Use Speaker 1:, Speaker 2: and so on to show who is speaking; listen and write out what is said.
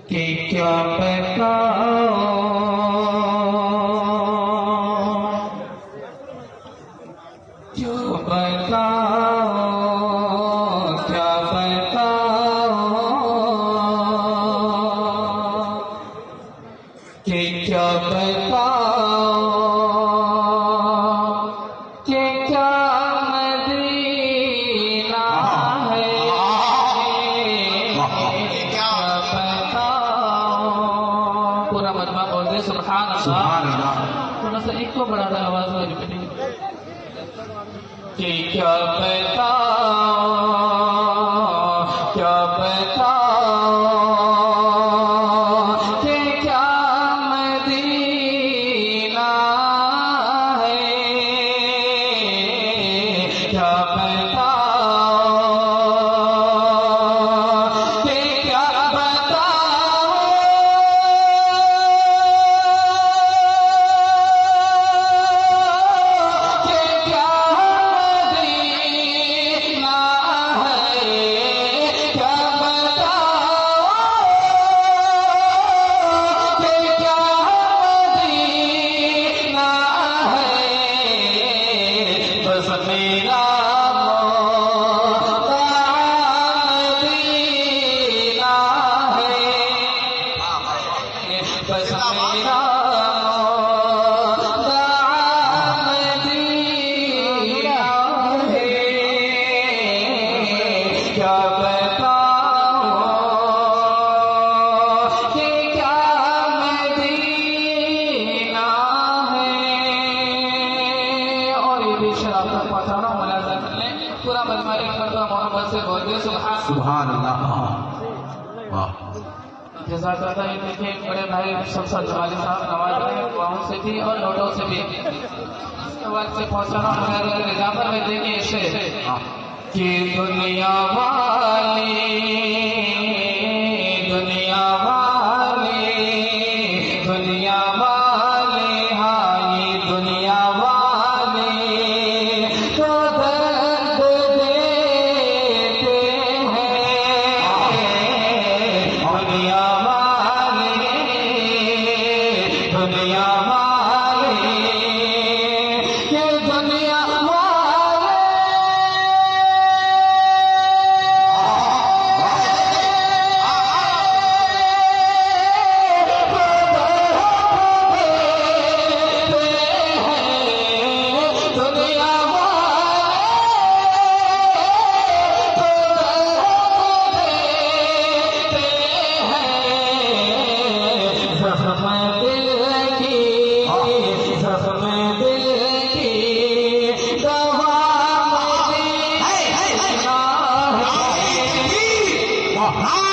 Speaker 1: کہ کیا
Speaker 2: سبحان اللہ.
Speaker 1: جیسا چاہتا ہے دیکھیں بڑے بھائی شمشاد جمالی صاحب نواز رہے ہیں وہاں سے بھی اور نوٹوں سے بھی وقت سے پہنچانا ہمارے نظام میں دیکھیں اسے کہ دنیا والی دنیا والی دنیا والی ہائی دنیا والی تو درد دیتے ہیں دنیا دنیا والی یہ دنیا
Speaker 2: ہاں